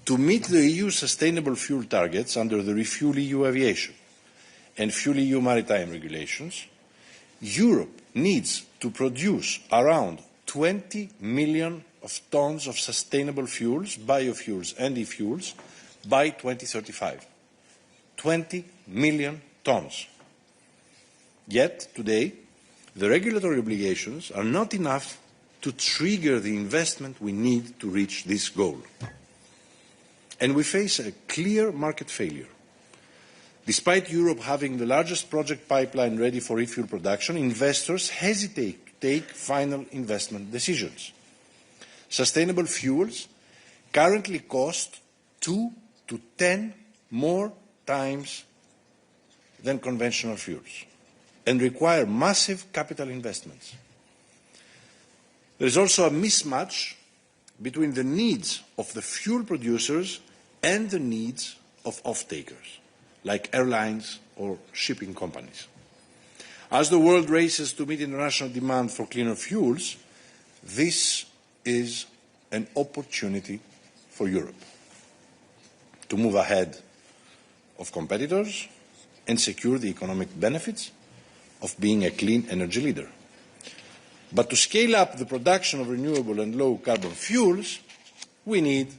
To meet the EU sustainable fuel targets under the ReFuelEU Aviation and FuelEU Maritime regulations, Europe needs to produce around 20 million tons of sustainable fuels, biofuels and e-fuels by 2035. 20 million tons. Yet, today, the regulatory obligations are not enough to trigger the investment we need to reach this goal. And we face a clear market failure. Despite Europe having the largest project pipeline ready for e-fuel production, investors hesitate to take final investment decisions. Sustainable fuels currently cost 2 to 10 more times than conventional fuels and require massive capital investments. There is also a mismatch between the needs of the fuel producers and the needs of off-takers, like airlines or shipping companies. As the world races to meet international demand for cleaner fuels, this is an opportunity for Europe to move ahead of competitors and secure the economic benefits of being a clean energy leader. But to scale up the production of renewable and low-carbon fuels, we need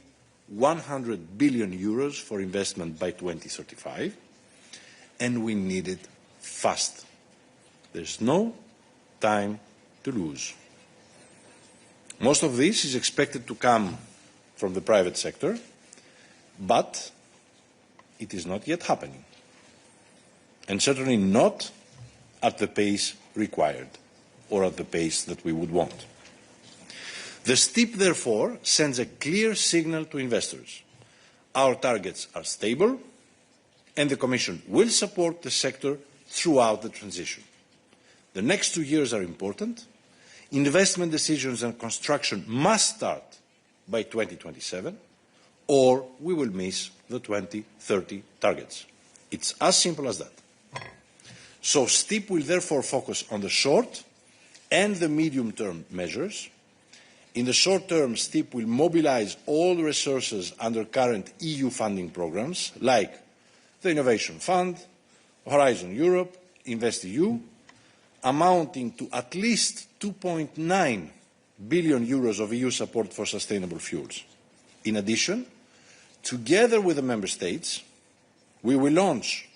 100 billion euros for investment by 2035, and we need it fast. There's no time to lose. Most of this is expected to come from the private sector, but it is not yet happening, and certainly not at the pace required or at the pace that we would want. The STIP, therefore, sends a clear signal to investors. Our targets are stable, and the Commission will support the sector throughout the transition. The next 2 years are important. Investment decisions and construction must start by 2027, or we will miss the 2030 targets. It's as simple as that. So STIP will therefore focus on the short and the medium-term measures. In the short term, STIP will mobilise all the resources under current EU funding programmes, like the Innovation Fund, Horizon Europe, InvestEU, amounting to at least 2.9 billion euros of EU support for sustainable fuels. In addition, together with the Member States, we will launch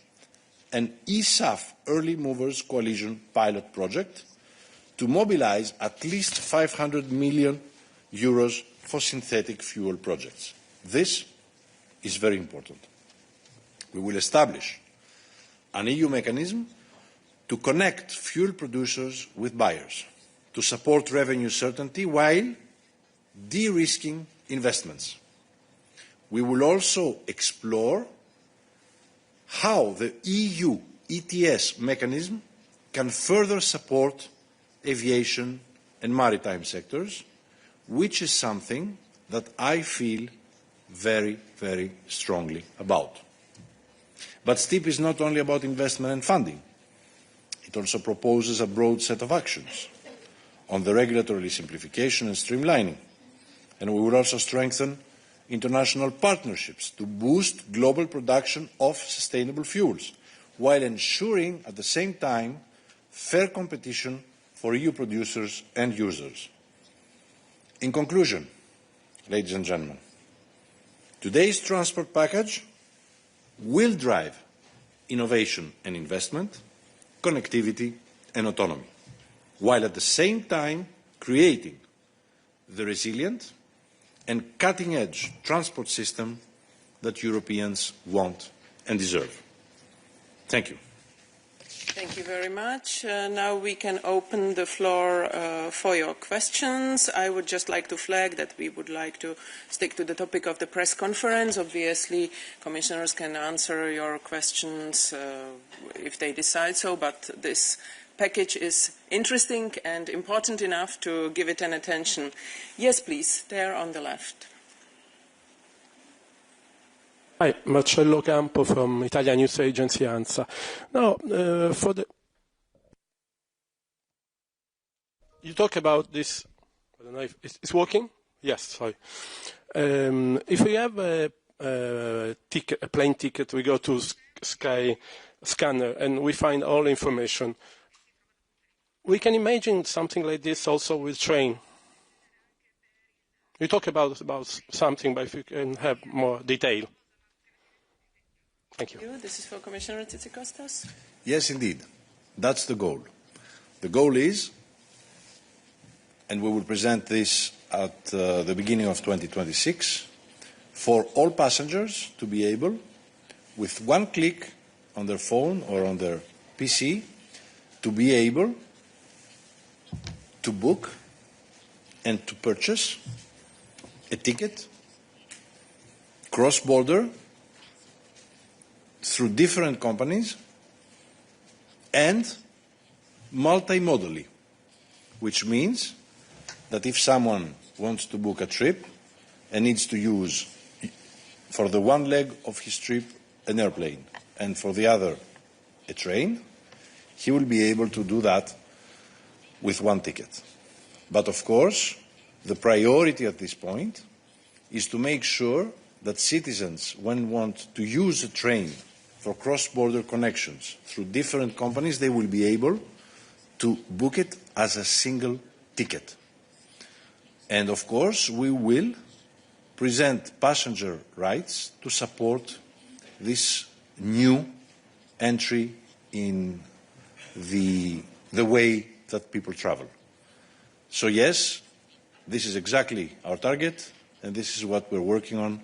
an ESAF Early Movers Coalition pilot project to mobilise at least 500 million euros for synthetic fuel projects. This is very important. We will establish an EU mechanism to connect fuel producers with buyers, to support revenue certainty while de-risking investments. We will also explore how the EU ETS mechanism can further support aviation and maritime sectors, which is something that I feel very, very strongly about. But STIP is not only about investment and funding. It also proposes a broad set of actions on the regulatory simplification and streamlining. And we will also strengthen international partnerships to boost global production of sustainable fuels, while ensuring at the same time fair competition for EU producers and users. In conclusion, ladies and gentlemen, today's transport package will drive innovation and investment, connectivity and autonomy, while at the same time creating the resilient and cutting-edge transport system that Europeans want and deserve. Thank you. Thank you very much. Now we can open the floor for your questions. I would just like to flag that we would like to stick to the topic of the press conference. Obviously, commissioners can answer your questions if they decide so, but this package is interesting and important enough to give it an attention. Yes, please, there on the left. Hi, Marcello Campo from Italian news agency ANSA. Now, you talk about this. I don't know if it's working. Yes, sorry. If we have a plane ticket, we go to Sky Scanner and we find all information. We can imagine something like this also with train. We talk about something, but if you can have more detail. Thank you. This is for Commissioner Tzitzikostas. Yes, indeed. That's the goal. The goal is, and we will present this at the beginning of 2026, for all passengers to be able, with one click on their phone or on their PC, to be able to book and to purchase a ticket cross-border through different companies and multimodally, which means that if someone wants to book a trip and needs to use for the one leg of his trip an airplane and for the other a train, he will be able to do that with one ticket. But of course, the priority at this point is to make sure that citizens, when want to use a train for cross-border connections through different companies, they will be able to book it as a single ticket. And of course, we will present passenger rights to support this new entry in the way that people travel. So yes, this is exactly our target, and this is what we're working on,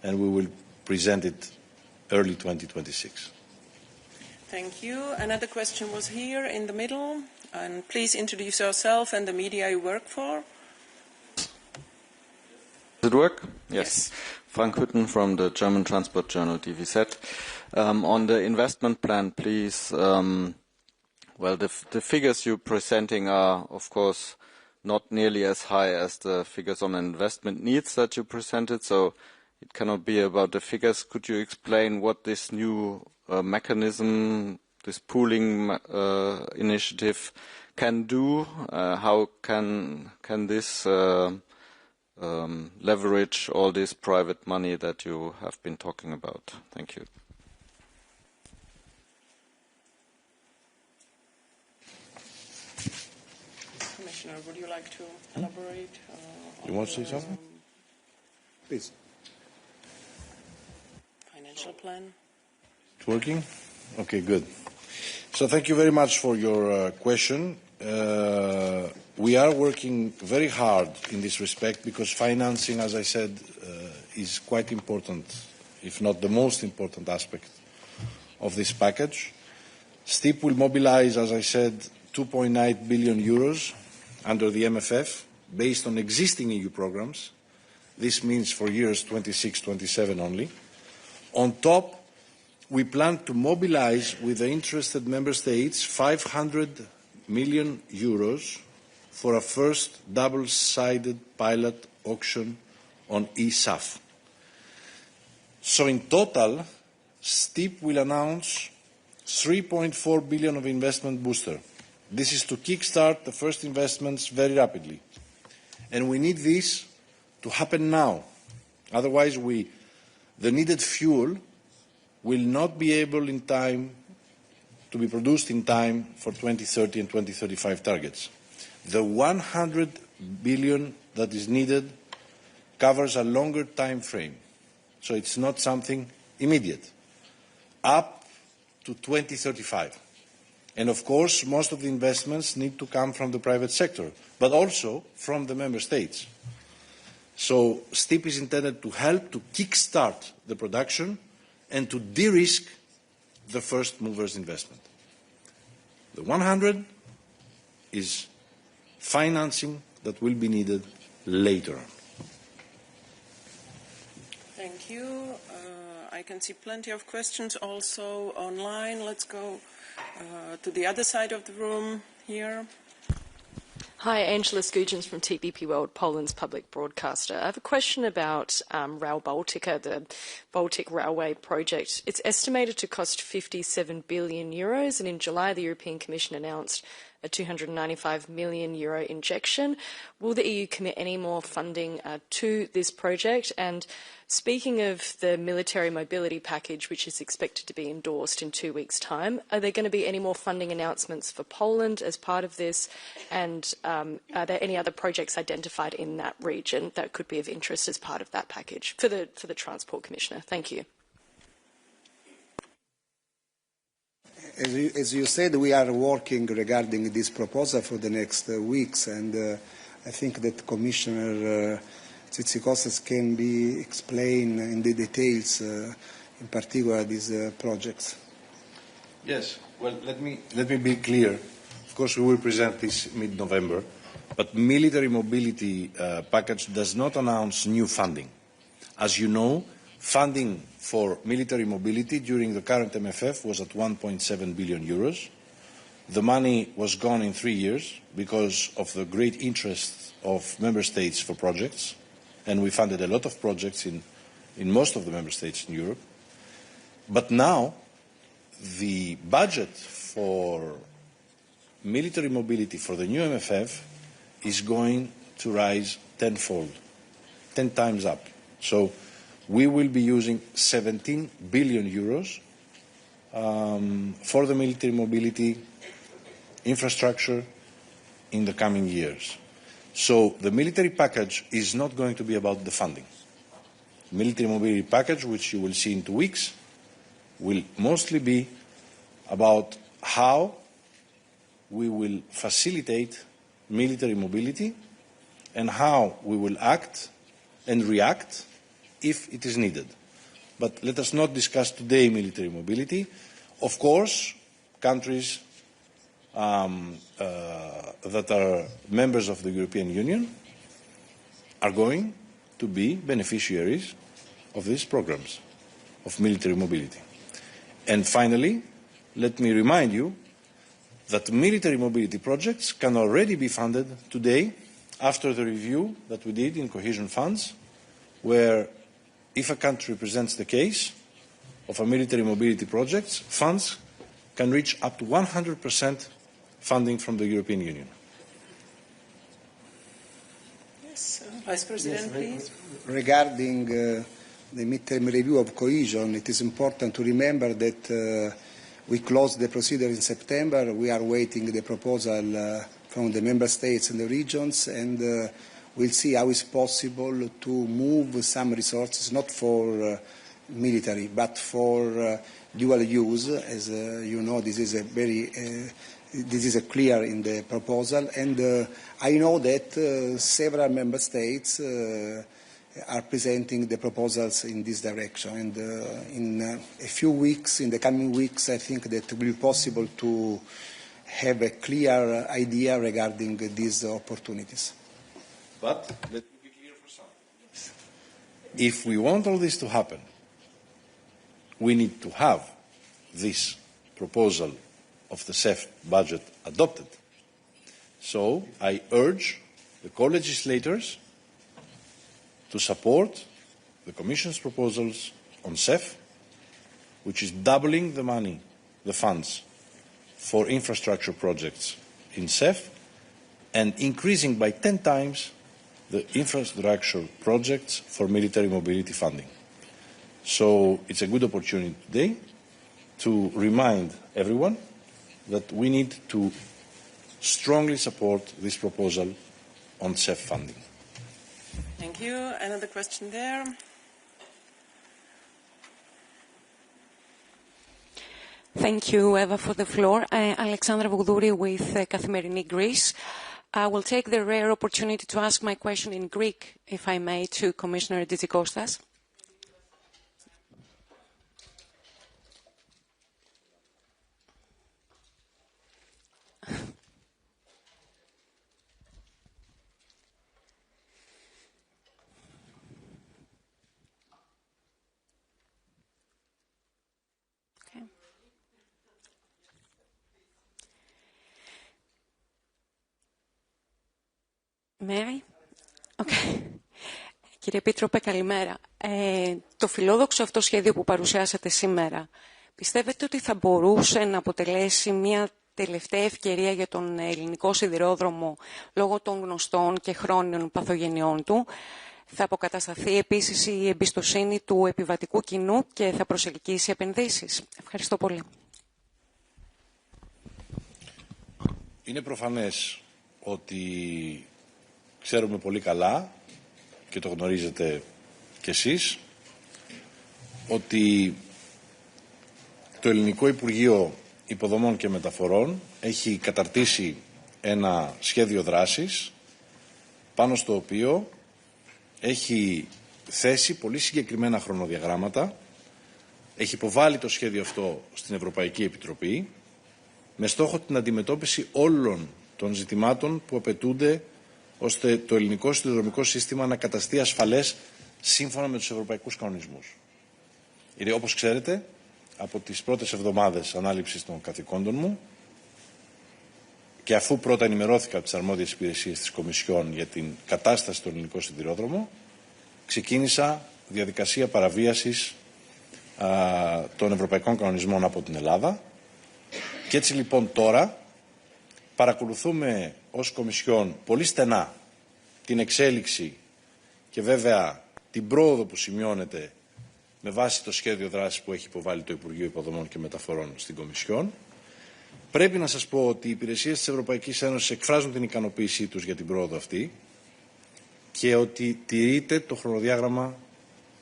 and we will present it early 2026. Thank you. Another question was here in the middle, and please introduce yourself and the media you work for. Does it work? Yes. Frank Hütten from the German transport journal DVZ. On the investment plan, please, well, the figures you're presenting are, of course, not nearly as high as the figures on investment needs that you presented, so it cannot be about the figures. Could you explain what this new mechanism, this pooling initiative can do? How can this leverage all this private money that you have been talking about? Thank you. Commissioner, would you like to elaborate? You want to say something? Please. Financial plan. It's working? Okay, good. So thank you very much for your question. We are working very hard in this respect because financing, as I said, is quite important, if not the most important aspect of this package. STIP will mobilize, as I said, 2.9 billion euros under the MFF based on existing EU programs. This means for years 26-27 only. On top, we plan to mobilize with the interested member states 500 million euros for a first double-sided pilot auction on eSAF. So in total, STIP will announce 3.4 billion of investment booster. This is to kickstart the first investments very rapidly. And we need this to happen now. Otherwise, the needed fuel will not be able in time to be produced in time for 2030 and 2035 targets. The 100 billion that is needed covers a longer time frame. So it's not something immediate. Up to 2035. And of course, most of the investments need to come from the private sector, but also from the member states. So STIP is intended to help to kickstart the production and to de-risk the first movers investment. The 100 is financing that will be needed later on. Thank you. I can see plenty of questions also online. Let's go to the other side of the room here. Hi, Angela Skujins from TPP World, Poland's public broadcaster. I have a question about Rail Baltica, the Baltic Railway project. It's estimated to cost 57 billion euros, and in July the European Commission announced a €295 million injection. Will the EU commit any more funding to this project? And speaking of the military mobility package, which is expected to be endorsed in 2 weeks' time, are there going to be any more funding announcements for Poland as part of this? And are there any other projects identified in that region that could be of interest as part of that package for the Transport Commissioner? Thank you. As you said, we are working regarding this proposal for the next weeks, and I think that Commissioner Tzitzikostas can be explained in the details, in particular these projects. Yes. Well, let me be clear. Of course, we will present this mid-November, but military mobility package does not announce new funding. As you know, funding for military mobility during the current MFF was at 1.7 billion euros. The money was gone in 3 years because of the great interest of member states for projects, and we funded a lot of projects in most of the member states in Europe. But now the budget for military mobility for the new MFF is going to rise tenfold, 10 times up. So we will be using 17 billion euros for the military mobility infrastructure in the coming years. So the military package is not going to be about the funding. Military mobility package, which you will see in 2 weeks, will mostly be about how we will facilitate military mobility and how we will act and react if it is needed. But let us not discuss today military mobility. Of course, countries that are members of the European Union are going to be beneficiaries of these programs of military mobility. And finally, let me remind you that military mobility projects can already be funded today after the review that we did in cohesion funds, where if a country presents the case of a military mobility project, funds can reach up to 100% funding from the European Union. Yes, Vice President, please. Regarding the midterm review of cohesion, it is important to remember that we closed the procedure in September. We are waiting the proposal from the member states and the regions, and we'll see how it's possible to move some resources, not for military, but for dual use. As you know, this is clear in the proposal, and I know that several member states are presenting the proposals in this direction. And in a few weeks, in the coming weeks, I think that it will be possible to have a clear idea regarding these opportunities. But let me be clear for some. If we want all this to happen, we need to have this proposal of the CEF budget adopted. So I urge the co-legislators to support the Commission's proposals on CEF, which is doubling the money, the funds, for infrastructure projects in CEF, and increasing by 10 times the infrastructure projects for military mobility funding. So it's a good opportunity today to remind everyone that we need to strongly support this proposal on CEF funding. Thank you. Another question there. Thank you, Eva, for the floor. Alexandra Voudouri with Kathimerini Greece. I will take the rare opportunity to ask my question in Greek, if I may, to Commissioner Tzitzikostas. Κύριε Επίτροπε, καλημέρα. Το φιλόδοξο αυτό σχέδιο που παρουσιάσατε σήμερα, πιστεύετε ότι θα μπορούσε να αποτελέσει μια τελευταία ευκαιρία για τον ελληνικό σιδηρόδρομο λόγω των γνωστών και χρόνιων παθογενειών του. Θα αποκατασταθεί επίσης η εμπιστοσύνη του επιβατικού κοινού και θα προσελκύσει επενδύσεις. Ευχαριστώ πολύ. Είναι προφανές ότι ξέρουμε πολύ καλά και το γνωρίζετε κι εσείς ότι το Ελληνικό Υπουργείο Υποδομών και Μεταφορών έχει καταρτήσει ένα σχέδιο δράσης πάνω στο οποίο έχει θέσει πολύ συγκεκριμένα χρονοδιαγράμματα, έχει υποβάλει το σχέδιο αυτό στην Ευρωπαϊκή Επιτροπή με στόχο την αντιμετώπιση όλων των ζητημάτων που απαιτούνται ώστε το ελληνικό σιδηροδρομικό σύστημα να καταστεί ασφαλές σύμφωνα με τους ευρωπαϊκούς κανονισμούς. Γιατί όπως ξέρετε, από τις πρώτες εβδομάδες ανάληψης των καθηκόντων μου και αφού πρώτα ενημερώθηκα από τις αρμόδιες υπηρεσίες της Κομισιόν για την κατάσταση στο ελληνικό σιδηρόδρομο, ξεκίνησα διαδικασία παραβίασης των ευρωπαϊκών κανονισμών από την Ελλάδα. Και έτσι λοιπόν τώρα παρακολουθούμε ως Κομισιόν πολύ στενά την εξέλιξη και βέβαια την πρόοδο που σημειώνεται με βάση το σχέδιο δράσης που έχει υποβάλει το Υπουργείο Υποδομών και Μεταφορών στην Κομισιόν. Πρέπει να σας πω ότι οι υπηρεσίες της Ευρωπαϊκής Ένωσης εκφράζουν την ικανοποίησή τους για την πρόοδο αυτή και ότι τηρείται το χρονοδιάγραμμα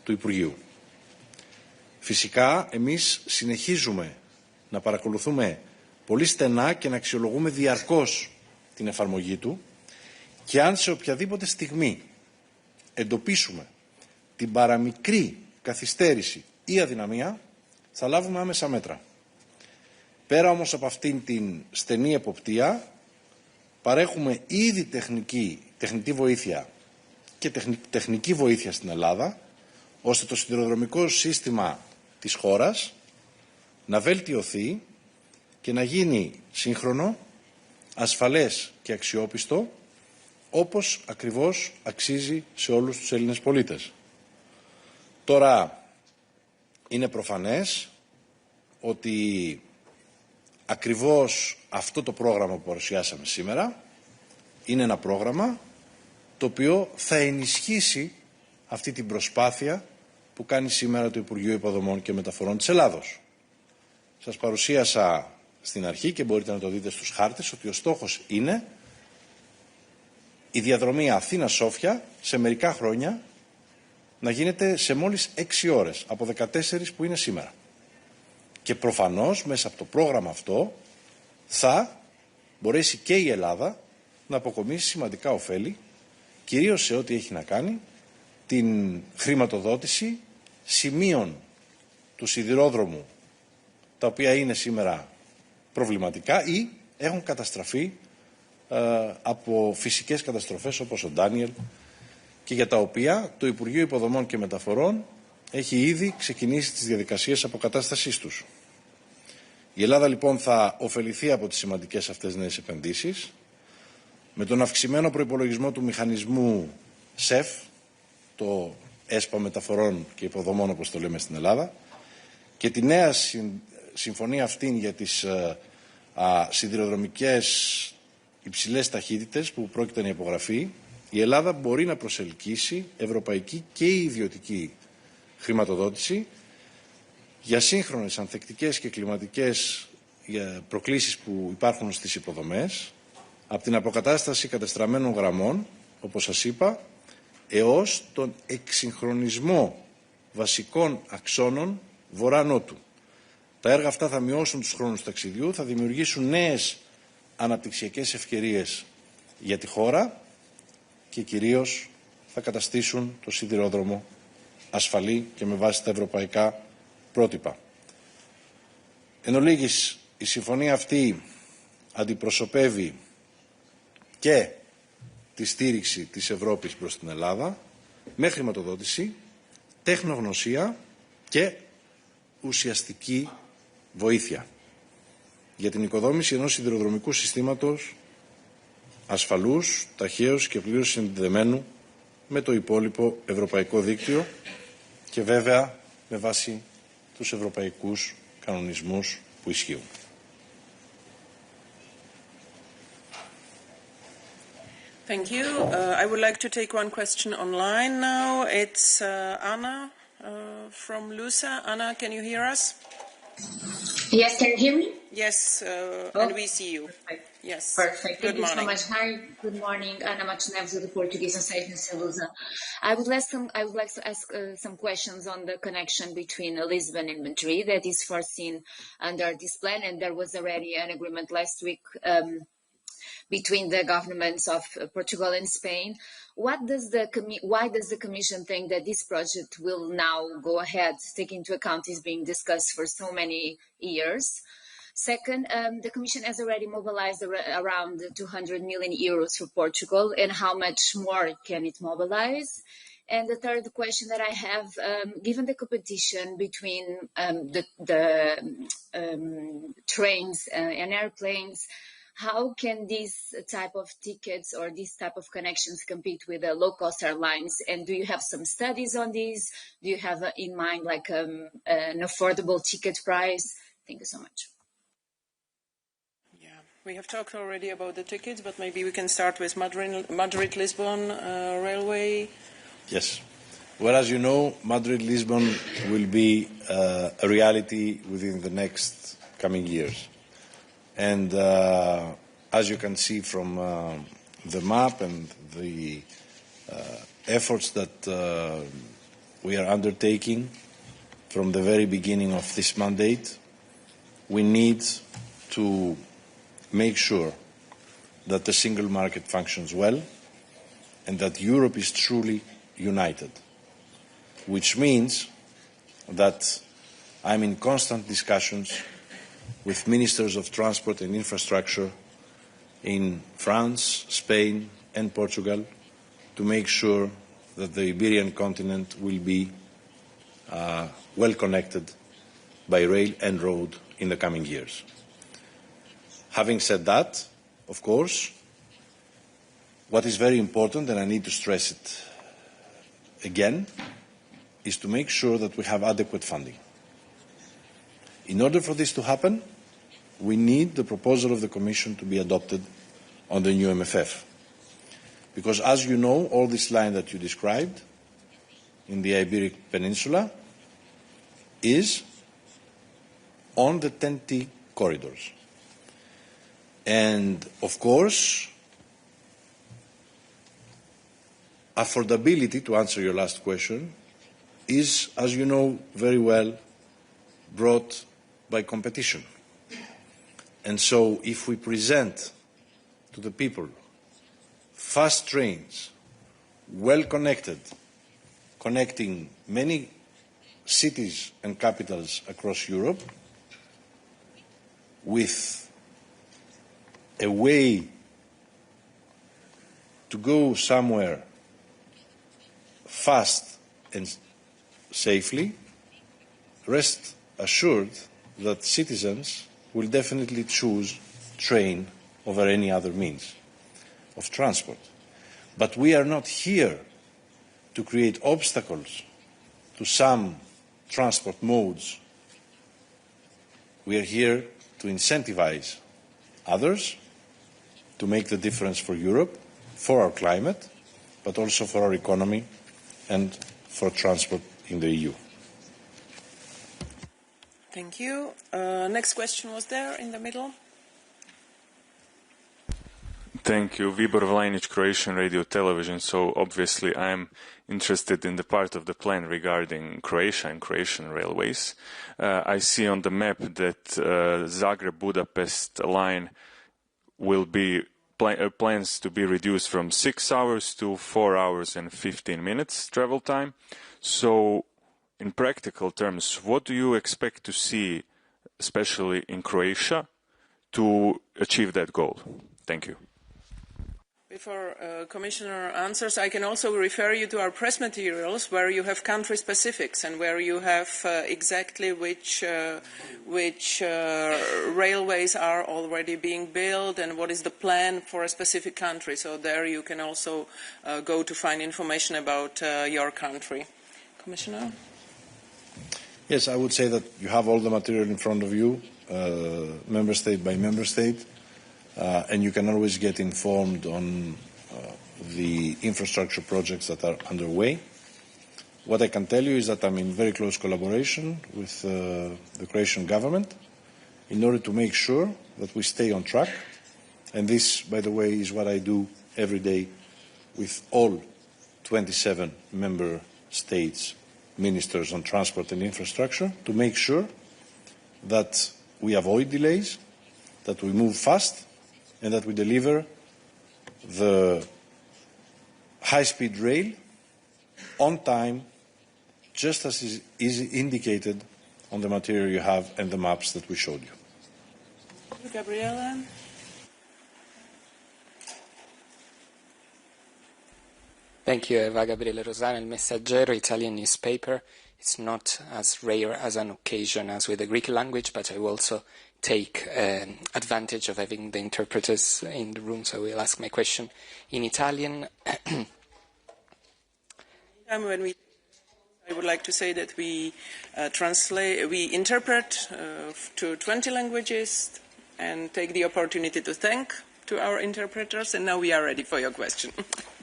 του Υπουργείου. Φυσικά, εμείς συνεχίζουμε να παρακολουθούμε πολύ στενά και να αξιολογούμε διαρκώς την εφαρμογή του και αν σε οποιαδήποτε στιγμή εντοπίσουμε την παραμικρή καθυστέρηση ή αδυναμία, θα λάβουμε άμεσα μέτρα. Πέρα όμως από αυτήν την στενή εποπτεία, παρέχουμε ήδη τεχνική βοήθεια και τεχνική βοήθεια στην Ελλάδα, ώστε το σιδηροδρομικό σύστημα της χώρας να βελτιωθεί και να γίνει σύγχρονο, ασφαλές και αξιόπιστο, όπως ακριβώς αξίζει σε όλους τους Έλληνες πολίτες. Τώρα, είναι προφανές ότι ακριβώς αυτό το πρόγραμμα που παρουσιάσαμε σήμερα είναι ένα πρόγραμμα το οποίο θα ενισχύσει αυτή την προσπάθεια που κάνει σήμερα το Υπουργείο Υποδομών και Μεταφορών της Ελλάδος. Σας παρουσίασα στην αρχή και μπορείτε να το δείτε στους χάρτες ότι ο στόχος είναι η διαδρομή Αθήνα-Σόφια σε μερικά χρόνια να γίνεται σε μόλις 6 ώρες από 14 που είναι σήμερα. Και προφανώς μέσα από το πρόγραμμα αυτό θα μπορέσει και η Ελλάδα να αποκομίσει σημαντικά ωφέλη, κυρίως σε ό,τι έχει να κάνει την χρηματοδότηση σημείων του σιδηρόδρομου τα οποία είναι σήμερα προβληματικά ή έχουν καταστραφεί από φυσικές καταστροφές όπως ο Ντάνιελ και για τα οποία το Υπουργείο Υποδομών και Μεταφορών έχει ήδη ξεκινήσει τις διαδικασίες αποκατάστασής τους. Η Ελλάδα λοιπόν θα ωφεληθεί από τις σημαντικές αυτές νέες επενδύσεις με τον αυξημένο προϋπολογισμό του μηχανισμού ΣΕΦ, το ΕΣΠΑ Μεταφορών και Υποδομών όπως το λέμε στην Ελλάδα, και τη νέα συμφωνία αυτήν για τις σιδηροδρομικές υψηλές ταχύτητες που πρόκειται να υπογραφεί, η Ελλάδα μπορεί να προσελκύσει ευρωπαϊκή και ιδιωτική χρηματοδότηση για σύγχρονες ανθεκτικές και κλιματικές προκλήσεις που υπάρχουν στις υποδομές, από την αποκατάσταση κατεστραμμένων γραμμών, όπως σας είπα, έως τον εξυγχρονισμό βασικών αξώνων βορρά-νότου. Τα έργα αυτά θα μειώσουν τους χρόνους ταξιδιού, θα δημιουργήσουν νέες αναπτυξιακές ευκαιρίες για τη χώρα και κυρίως θα καταστήσουν το σιδηρόδρομο ασφαλή και με βάση τα ευρωπαϊκά πρότυπα. Εν ολίγης, η συμφωνία αυτή αντιπροσωπεύει και τη στήριξη της Ευρώπης προς την Ελλάδα με χρηματοδότηση, τεχνογνωσία και ουσιαστική βοήθεια για την οικοδόμηση ενός σιδηροδρομικού συστήματος ασφαλούς, ταχαίως και πλήρως συνδεδεμένου με το υπόλοιπο ευρωπαϊκό δίκτυο και βέβαια με βάση τους ευρωπαϊκούς κανονισμούς που ισχύουν. Thank you. I would like to take one question online now. It's Anna from LUSA. Anna, can you hear us? Yes, can you hear me? Yes, and we see you. Perfect. Yes. Perfect. Good morning. Thank you so much. Hi, good morning. Ana Matos Neves of the Portuguese Society in Salusa. I would like to ask some questions on the connection between Lisbon and Madrid that is foreseen under this plan, and there was already an agreement last week between the governments of Portugal and Spain. Why does the Commission think that this project will now go ahead, taking into account is being discussed for so many years? Second, the Commission has already mobilized around 200 million euros for Portugal, and how much more can it mobilize? And the third question that I have, given the competition between the trains and airplanes, how can this type of tickets or this type of connections compete with the low-cost airlines? And do you have some studies on this? Do you have in mind like an affordable ticket price? Thank you so much. Yeah, we have talked already about the tickets, but maybe we can start with Madrid-Lisbon railway. Yes. Well, as you know, Madrid-Lisbon will be a reality within the next coming years. And as you can see from the map and the efforts that we are undertaking from the very beginning of this mandate, we need to make sure that the single market functions well and that Europe is truly united, which means that I'm in constant discussions with ministers of transport and infrastructure in France, Spain and Portugal to make sure that the Iberian continent will be well connected by rail and road in the coming years. Having said that, of course, what is very important, and I need to stress it again, is to make sure that we have adequate funding. In order for this to happen, we need the proposal of the Commission to be adopted on the new MFF. Because as you know, all this line that you described in the Iberian Peninsula is on the TEN-T corridors. And of course, affordability, to answer your last question, is, as you know very well, brought by competition. And so if we present to the people fast trains, well connected, connecting many cities and capitals across Europe, with a way to go somewhere fast and safely, rest assured that citizens will definitely choose train over any other means of transport. But we are not here to create obstacles to some transport modes. We are here to incentivize others, to make the difference for Europe, for our climate, but also for our economy and for transport in the EU. Thank you. Next question was there in the middle. Thank you. Vibor Vlajnic, Croatian Radio Television. So obviously I'm interested in the part of the plan regarding Croatia and Croatian railways. I see on the map that Zagreb-Budapest line will be plans to be reduced from 6 hours to 4 hours and 15 minutes travel time. So in practical terms, what do you expect to see, especially in Croatia, to achieve that goal? Thank you. Before Commissioner answers, I can also refer you to our press materials where you have country specifics and where you have exactly which railways are already being built and what is the plan for a specific country. So there you can also go to find information about your country. Commissioner? Yes, I would say that you have all the material in front of you, member state by member state. And you can always get informed on the infrastructure projects that are underway. What I can tell you is that I'm in very close collaboration with the Croatian government in order to make sure that we stay on track. And this, by the way, is what I do every day with all 27 member states ministers on transport and infrastructure, to make sure that we avoid delays, that we move fast, and that we deliver the high-speed rail on time, just as is indicated on the material you have and the maps that we showed you. Gabriella? Thank you, Eva. Gabriele Rosana, Il Messaggero, Italian newspaper. It's not as rare as an occasion as with the Greek language, but I will also take advantage of having the interpreters in the room, so I will ask my question in Italian. I would like to say that we interpret to 20 languages and take the opportunity to thank to our interpreters, and now we are ready for your question.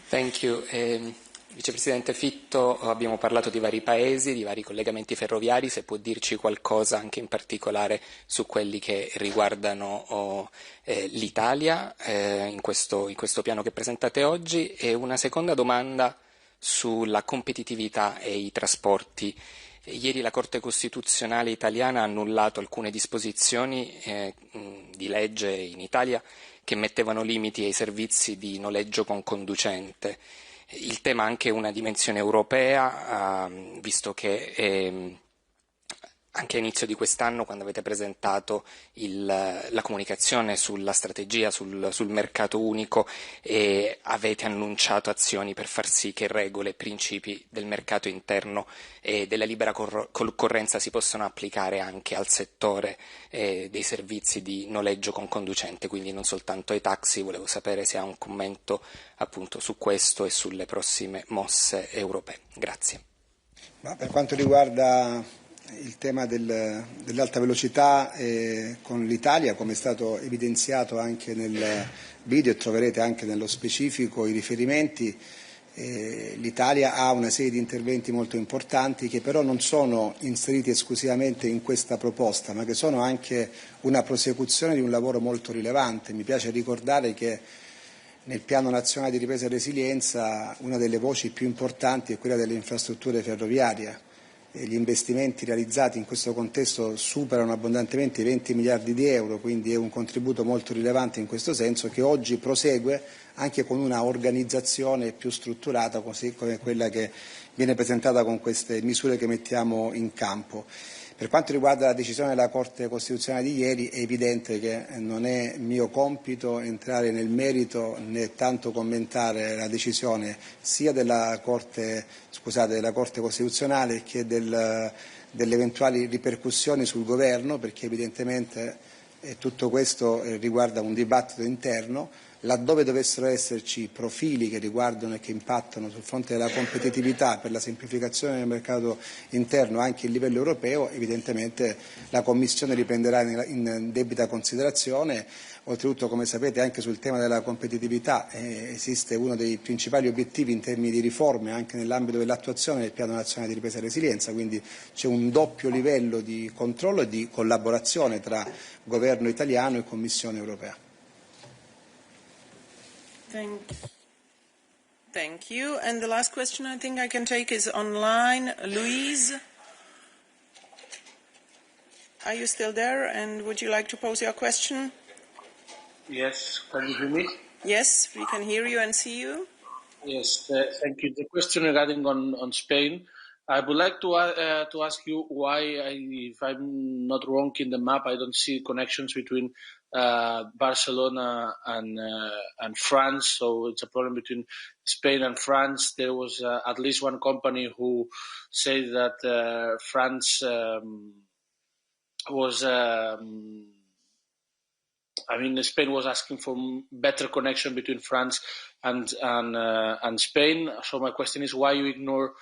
Thank you. Vicepresidente Fitto, abbiamo parlato di vari paesi, di vari collegamenti ferroviari, se può dirci qualcosa anche in particolare su quelli che riguardano l'Italia in questo piano che presentate oggi, e una seconda domanda sulla competitività e i trasporti. Ieri la Corte Costituzionale italiana ha annullato alcune disposizioni di legge in Italia che mettevano limiti ai servizi di noleggio con conducente. Il tema ha anche una dimensione europea, visto che anche a inizio di quest'anno, quando avete presentato la comunicazione sulla strategia sul mercato unico, avete annunciato azioni per far sì che regole e principi del mercato interno e della libera concorrenza si possano applicare anche al settore dei servizi di noleggio con conducente, quindi non soltanto ai taxi. Volevo sapere se ha un commento appunto su questo e sulle prossime mosse europee. Grazie. Ma per quanto riguarda il tema dell'alta velocità con l'Italia, come è stato evidenziato anche nel video e troverete anche nello specifico i riferimenti, l'Italia ha una serie di interventi molto importanti che però non sono inseriti esclusivamente in questa proposta, ma che sono anche una prosecuzione di un lavoro molto rilevante. Mi piace ricordare che nel Piano Nazionale di Ripresa e Resilienza una delle voci più importanti è quella delle infrastrutture ferroviarie. Gli investimenti realizzati in questo contesto superano abbondantemente i 20 miliardi di euro, quindi è un contributo molto rilevante in questo senso, che oggi prosegue anche con una organizzazione più strutturata, così come quella che viene presentata con queste misure che mettiamo in campo. Per quanto riguarda la decisione della Corte Costituzionale di ieri, è evidente che non è mio compito entrare nel merito né tanto commentare la decisione sia della Corte Costituzionale che delle eventuali ripercussioni sul Governo, perché evidentemente tutto questo riguarda un dibattito interno. Laddove dovessero esserci profili che riguardano e che impattano sul fronte della competitività per la semplificazione del mercato interno anche a livello europeo, evidentemente la Commissione riprenderà in debita considerazione. Oltretutto, come sapete, anche sul tema della competitività esiste uno dei principali obiettivi in termini di riforme anche nell'ambito dell'attuazione del Piano Nazionale di Ripresa e Resilienza, quindi c'è un doppio livello di controllo e di collaborazione tra Governo italiano e Commissione europea. Thank you. And the last question I think I can take is online. Louise, are you still there? And would you like to pose your question? Yes, can you hear me? Yes, we can hear you and see you. Yes, thank you. The question regarding on Spain, I would like to ask you why, if I'm not wrong in the map, I don't see connections between Barcelona and France. So it's a problem between Spain and France. There was at least one company who said that France Spain was asking for better connection between France and Spain. So my question is why you ignore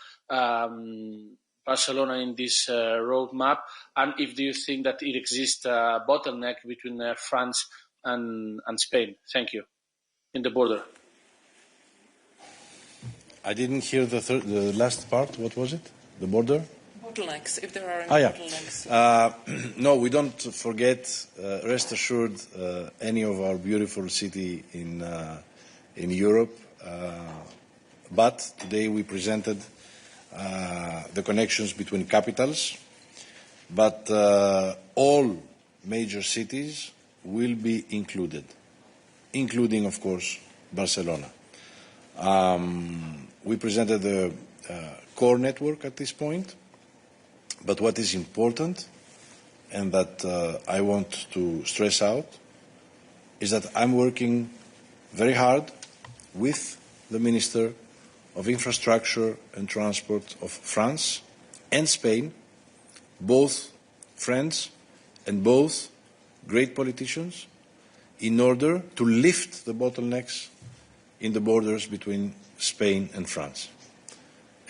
Barcelona in this roadmap, and if do you think that it exists a bottleneck between France and Spain? Thank you. In the border. I didn't hear the last part. What was it? The border? Bottlenecks, if there are any bottlenecks. No, we don't forget, rest assured, any of our beautiful city in Europe. But today we presented the connections between capitals. But all major cities will be included, including, of course, Barcelona. We presented the core network at this point, but what is important, and that I want to stress out, is that I'm working very hard with the Minister of Infrastructure and Transport of France and Spain, both friends and both great politicians, in order to lift the bottlenecks in the borders between Spain and France.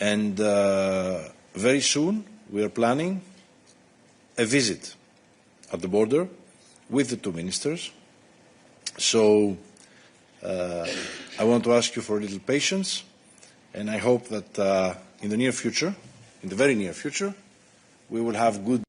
And very soon we are planning a visit at the border with the two ministers. So I want to ask you for a little patience, and I hope that in the near future, in the very near future, we will have good